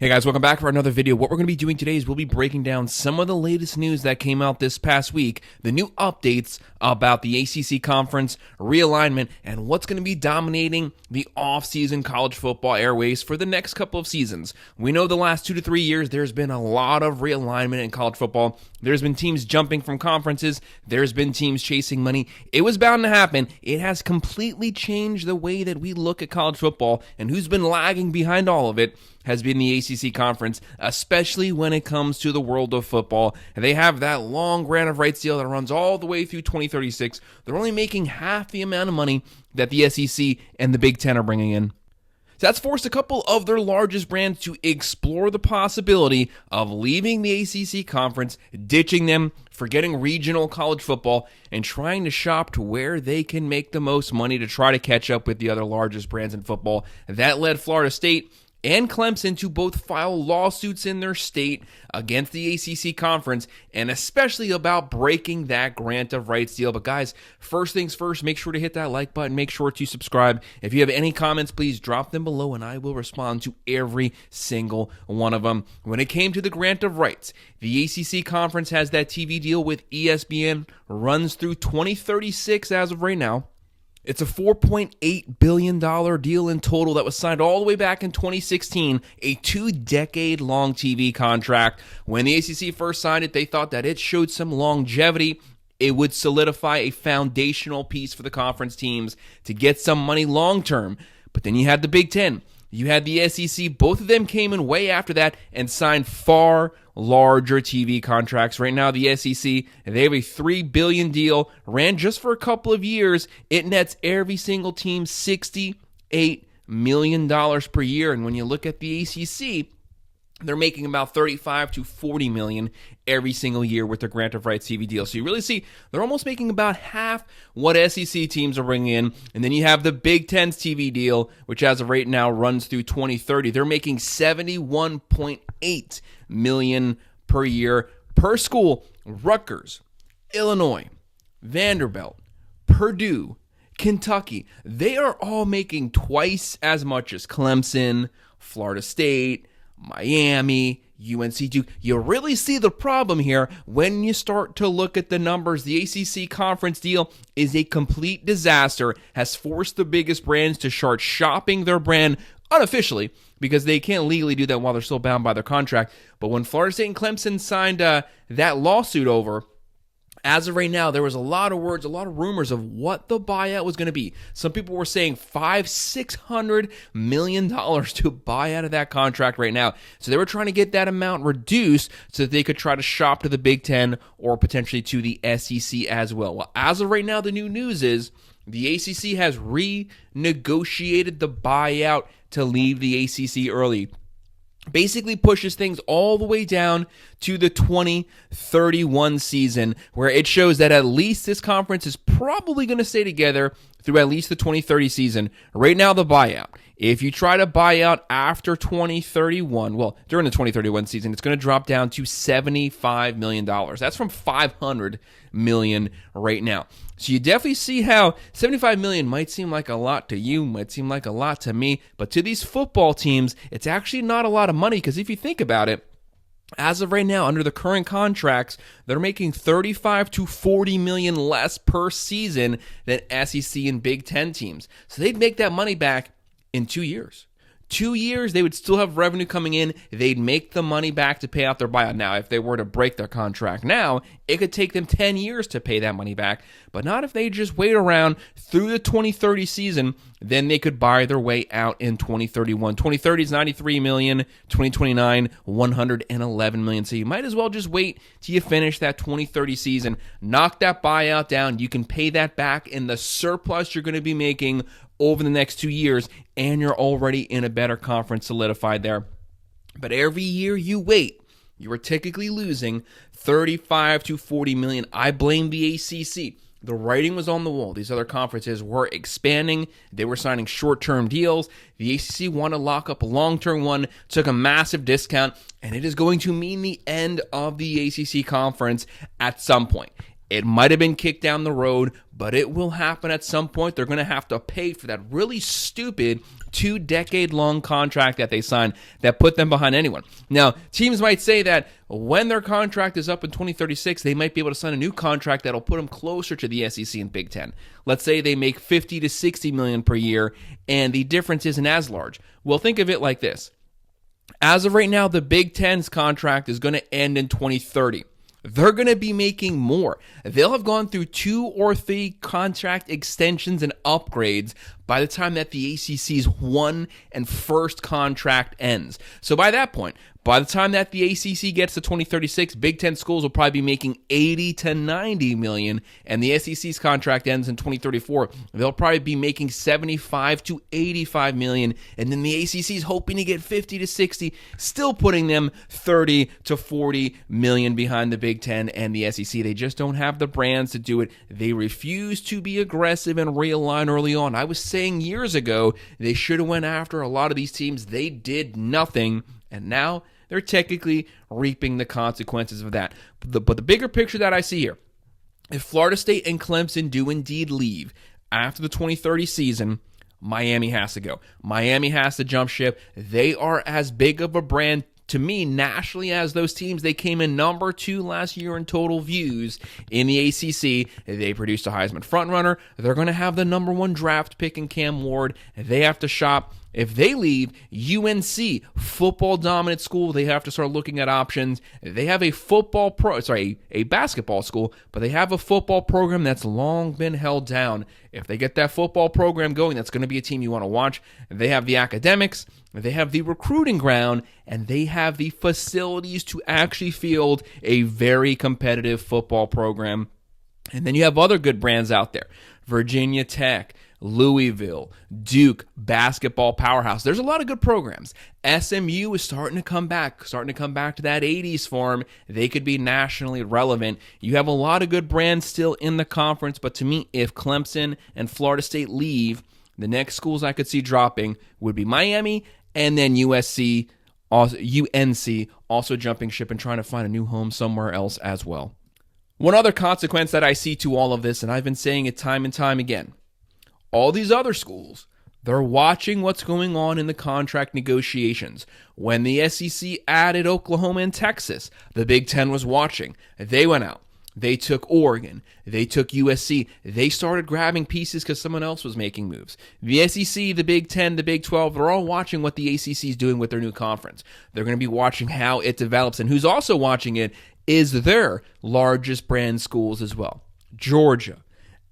Hey guys, welcome back for another video. What we're going to be doing today is we'll be breaking down some of the latest news that came out this past week, the new updates about the ACC conference, realignment, and what's going to be dominating the off-season college football airways for the next couple of seasons. We know the last 2 to 3 years there's been a lot of realignment in college football. There's been teams jumping from conferences. There's been teams chasing money. It was bound to happen. It has completely changed the way that we look at college football, and who's been lagging behind all of it has been the ACC conference, especially when it comes to the world of football. They have that long grant of rights deal that runs all the way through 2036. They're only making half the amount of money that the SEC and the Big Ten are bringing in. So that's forced a couple of their largest brands to explore the possibility of leaving the ACC conference, ditching them, forgetting regional college football, and trying to shop to where they can make the most money to try to catch up with the other largest brands in football. That led Florida State and Clemson to both file lawsuits in their state against the ACC conference, and especially about breaking that grant of rights deal. But guys, first things first, make sure to hit that like button, make sure to subscribe. If you have any comments, please drop them below and I will respond to every single one of them. When it came to the grant of rights, the ACC conference has that TV deal with ESPN, runs through 2036 as of right now. It's a $4.8 billion deal in total that was signed all the way back in 2016, a 2-decade-long TV contract. When the ACC first signed it, they thought that it showed some longevity. It would solidify a foundational piece for the conference teams to get some money long-term. But then you had the Big Ten. You had the SEC. Both of them came in way after that and signed far larger TV contracts. Right now, the SEC, they have a $3 billion deal, ran just for a couple of years. It nets every single team $68 million per year. And when you look at the ACC, they're making about $35 to $40 million every single year with their grant of rights TV deal. So you really see they're almost making about half what SEC teams are bringing in. And then you have the Big Ten's TV deal, which as of right now runs through 2030. They're making $71.8 million per year per school. Rutgers, Illinois, Vanderbilt, Purdue, Kentucky, they are all making twice as much as Clemson, Florida State, Miami, UNC2. You really see the problem here when you start to look at the numbers. The ACC conference deal is a complete disaster, has forced the biggest brands to start shopping their brand unofficially because they can't legally do that while they're still bound by their contract. But when Florida State and Clemson signed that lawsuit over, as of right now, there was a lot of words, a lot of rumors of what the buyout was going to be. Some people were saying $600 million to buy out of that contract right now. So they were trying to get that amount reduced so that they could try to shop to the Big Ten or potentially to the SEC as well. Well, as of right now, the new news is the ACC has renegotiated the buyout to leave the ACC early. Basically pushes things all the way down to the 2031 season, where it shows that at least this conference is probably going to stay together through at least the 2030 season. Right now, the buyout. If you try to buy out after 2031, well, during the 2031 season, it's going to drop down to $75 million. That's from $500 million right now. So you definitely see how $75 million might seem like a lot to you, might seem like a lot to me, but to these football teams, it's actually not a lot of money, because if you think about it, as of right now, under the current contracts, they're making $35 to $40 million less per season than SEC and Big Ten teams. So they'd make that money back in 2 years. 2 years, they would still have revenue coming in. They'd make the money back to pay out their buyout. Now, if they were to break their contract now, it could take them 10 years to pay that money back, but not if they just wait around through the 2030 season. Then they could buy their way out in 2031. 2030 is $93 million, 2029, $111 million. So you might as well just wait till you finish that 2030 season, knock that buyout down. You can pay that back in the surplus you're going to be making over the next 2 years, and you're already in a better conference solidified there. But every year you wait, you are technically losing $35 to $40 million. I blame the ACC. The writing was on the wall. These other conferences were expanding. They were signing short-term deals. The ACC wanted to lock up a long-term one, took a massive discount, and it is going to mean the end of the ACC conference at some point. It might have been kicked down the road, but it will happen at some point. They're going to have to pay for that really stupid 2-decade-long contract that they signed that put them behind anyone. Now, teams might say that when their contract is up in 2036, they might be able to sign a new contract that'll put them closer to the SEC and Big Ten. Let's say they make $50 to $60 million per year, and the difference isn't as large. Well, think of it like this. As of right now, the Big Ten's contract is going to end in 2030. They're going to be making more. They'll have gone through 2 or 3 contract extensions and upgrades by the time that the ACC's one and first contract ends. So by that point, by the time that the ACC gets to 2036, Big Ten schools will probably be making $80 to $90 million, and the SEC's contract ends in 2034. They'll probably be making $75 to $85 million, and then the ACC's hoping to get 50 to 60, still putting them 30 to 40 million behind the Big Ten and the SEC. They just don't have the brands to do it. They refuse to be aggressive and realign early on. I was saying years ago they should have went after a lot of these teams. They did nothing, and now they're technically reaping the consequences of that. But the bigger picture that I see here, if Florida State and Clemson do indeed leave after the 2030 season, Miami has to go. Miami has to jump ship. They are as big of a brand to me nationally as those teams. They came in number 2 last year in total views in the ACC. They produced a Heisman frontrunner. They're going to have the number 1 draft pick in Cam Ward. They have to shop. If they leave, UNC, football dominant school, they have to start looking at options. They have a basketball school, but they have a football program that's long been held down. If they get that football program going, that's going to be a team you want to watch. They have the academics, they have the recruiting ground, and they have the facilities to actually field a very competitive football program. And then you have other good brands out there. Virginia Tech, Louisville, Duke, basketball powerhouse. There's a lot of good programs. SMU is starting to come back to that 80s form. They could be nationally relevant. You have a lot of good brands still in the conference, but to me, if Clemson and Florida State leave, the next schools I could see dropping would be Miami and then UNC also jumping ship and trying to find a new home somewhere else as well. One other consequence that I see to all of this, and I've been saying it time and time again, all these other schools, they're watching what's going on in the contract negotiations. When the SEC added Oklahoma and Texas, the Big Ten was watching. They went out. They took Oregon. They took USC. They started grabbing pieces because someone else was making moves. The SEC, the Big Ten, the Big 12, they're all watching what the ACC is doing with their new conference. They're going to be watching how it develops. And who's also watching it is their largest brand schools as well. Georgia,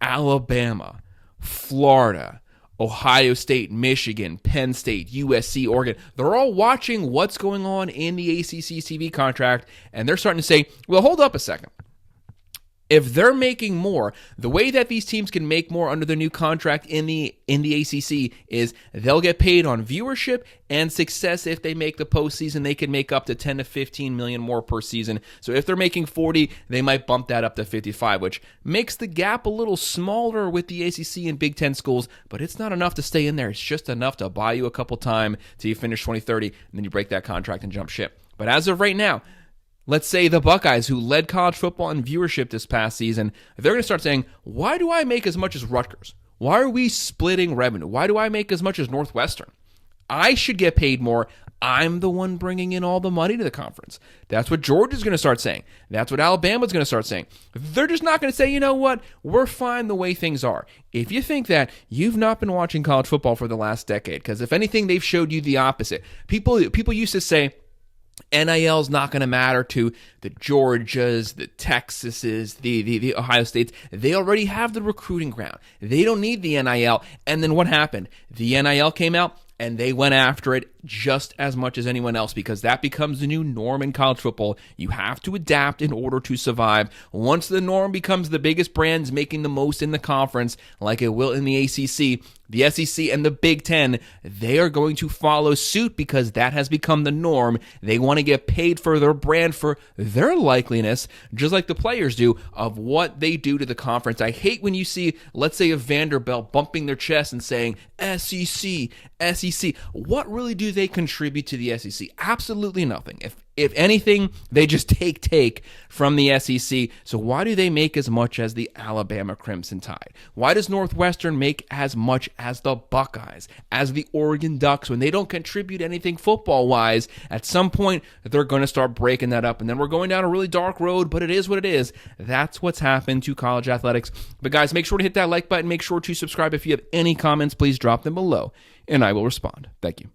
Alabama, Florida, Ohio State, Michigan, Penn State, USC, Oregon. They're all watching what's going on in the ACC's TV contract, and they're starting to say, well, hold up a second. If they're making more, the way that these teams can make more under their new contract in the ACC is they'll get paid on viewership and success. If they make the postseason, they can make up to 10 to 15 million more per season. So if they're making 40, they might bump that up to 55, which makes the gap a little smaller with the ACC and Big Ten schools, but it's not enough to stay in there. It's just enough to buy you a couple time till you finish 2030, and then you break that contract and jump ship. But as of right now, let's say the Buckeyes, who led college football in viewership this past season, they're going to start saying, why do I make as much as Rutgers? Why are we splitting revenue? Why do I make as much as Northwestern? I should get paid more. I'm the one bringing in all the money to the conference. That's what Georgia's going to start saying. That's what Alabama's going to start saying. They're just not going to say, you know what, we're fine the way things are. If you think that, you've not been watching college football for the last decade, because if anything, they've showed you the opposite. People used to say, NIL is not going to matter to the Georgias, the Texases, the Ohio States. They already have the recruiting ground. They don't need the NIL. And then what happened? The NIL came out, and they went after it just as much as anyone else, because that becomes the new norm in college football. You have to adapt in order to survive. Once the norm becomes the biggest brands making the most in the conference, like it will in the ACC, the SEC, and the Big Ten, they are going to follow suit because that has become the norm. They want to get paid for their brand, for their likeliness, just like the players do, of what they do to the conference. I hate when you see, let's say, a Vanderbilt bumping their chest and saying, SEC, SEC. What really do they contribute to the SEC? Absolutely nothing. If anything, they just take from the SEC. So why do they make as much as the Alabama Crimson Tide? Why does Northwestern make as much as the Buckeyes, as the Oregon Ducks, when they don't contribute anything football-wise? At some point, they're going to start breaking that up, and then we're going down a really dark road, but it is what it is. That's what's happened to college athletics. But guys, make sure to hit that like button. Make sure to subscribe. If you have any comments, please drop them below, and I will respond. Thank you.